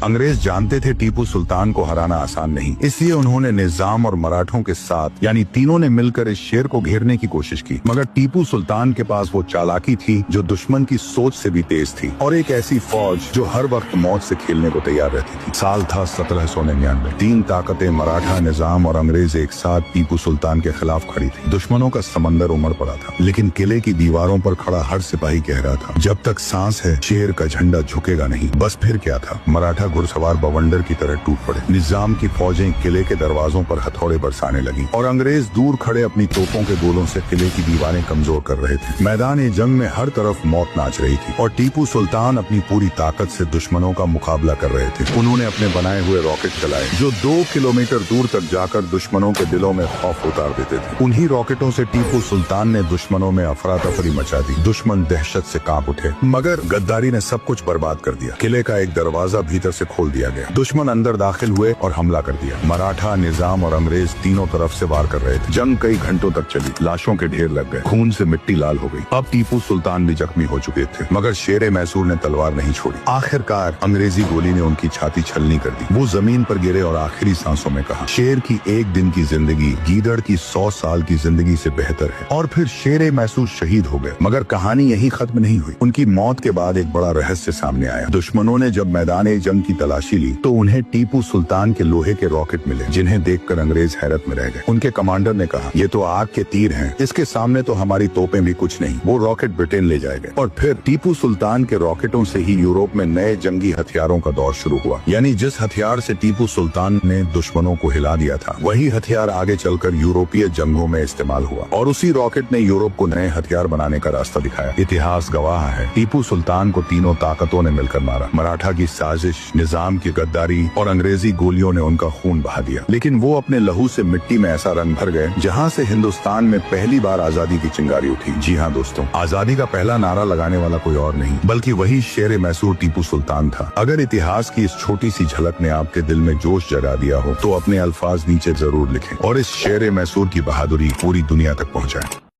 अंग्रेज जानते थे टीपू सुल्तान को हराना आसान नहीं, इसलिए उन्होंने निजाम और मराठों के साथ यानी तीनों ने मिलकर इस शेर को घेरने की कोशिश की। मगर टीपू सुल्तान के पास वो चालाकी थी जो दुश्मन की सोच से भी तेज थी, और एक ऐसी फौज जो हर वक्त मौत से खेलने को तैयार रहती थी। साल था 1799। तीन ताकतें मराठा, निजाम और अंग्रेज एक साथ टीपू सुल्तान के खिलाफ खड़ी थी। दुश्मनों का समंदर उमड़ पड़ा था, लेकिन किले की दीवारों पर खड़ा हर सिपाही कह रहा था, जब तक सांस है शेर का झंडा झुकेगा नहीं। बस फिर क्या था, मराठा घुड़सवार बवंडर की तरह टूट पड़े। निजाम की फौजें किले के दरवाजों पर हथौड़े बरसाने लगी और अंग्रेज दूर खड़े अपनी तोपों के गोलों से किले की दीवारें कमजोर कर रहे थे। मैदान जंग में हर तरफ मौत नाच रही थी और टीपू सुल्तान अपनी पूरी ताकत से दुश्मनों का मुकाबला कर रहे थे। उन्होंने अपने बनाए हुए रॉकेट चलाए जो 2 किलोमीटर दूर तक जाकर दुश्मनों के दिलों में खौफ उतार देते थे। उन्हीं रॉकेटों से टीपू सुल्तान ने दुश्मनों में अफरा तफरी मचा दी। दुश्मन दहशत से कांप उठे, मगर गद्दारी ने सब कुछ बर्बाद कर दिया। किले का एक दरवाजा भीतर से खोल दिया गया। दुश्मन अंदर दाखिल हुए और हमला कर दिया। मराठा, निजाम और अंग्रेज तीनों तरफ से वार कर रहे थे। जंग कई घंटों तक चली। लाशों के ढेर लग गए, खून से मिट्टी लाल हो गई। अब टीपू सुल्तान भी जख्मी हो चुके थे, मगर शेर मैसूर ने तलवार नहीं छोड़ी। आखिरकार अंग्रेजी गोली ने उनकी छाती छलनी कर दी। वो जमीन पर गिरे और आखिरी सांसों में कहा, शेर की एक दिन की जिंदगी गीदड़ की 100 साल की जिंदगी से बेहतर है। और फिर शेर मैसूर शहीद हो गए। मगर कहानी यही खत्म नहीं हुई। उनकी मौत के बाद एक बड़ा रहस्य सामने आया। दुश्मनों ने जब मैदान जंग की तलाशी ली तो उन्हें टीपू सुल्तान के लोहे के रॉकेट मिले, जिन्हें देखकर अंग्रेज हैरत में रह गए। उनके कमांडर ने कहा, ये तो आग के तीर हैं, इसके सामने तो हमारी तोपें भी कुछ नहीं। वो रॉकेट ब्रिटेन ले जाएंगे। और फिर टीपू सुल्तान के रॉकेटों से ही यूरोप में नए जंगी हथियारों का दौर शुरू हुआ। यानी जिस हथियार से टीपू सुल्तान ने दुश्मनों को हिला दिया था, वही हथियार आगे चलकर यूरोपीय जंगों में इस्तेमाल हुआ। और उसी रॉकेट ने यूरोप को नए हथियार बनाने का रास्ता दिखाया। इतिहास गवाह है, टीपू सुल्तान को तीनों ताकतों ने मिलकर मारा। मराठा की साजिश, निजाम की गद्दारी और अंग्रेजी गोलियों ने उनका खून बहा दिया। लेकिन वो अपने लहू से मिट्टी में ऐसा रंग भर गए जहाँ से हिंदुस्तान में पहली बार आजादी की चिंगारी उठी। जी हाँ दोस्तों, आजादी का पहला नारा लगाने वाला कोई और नहीं, बल्कि वही शेर मैसूर टीपू सुल्तान था। अगर इतिहास की इस छोटी सी झलक ने आपके दिल में जोश जगा दिया हो तो अपने अल्फाज नीचे जरूर लिखें और इस शेर मैसूर की बहादुरी पूरी दुनिया तक पहुँचाएं।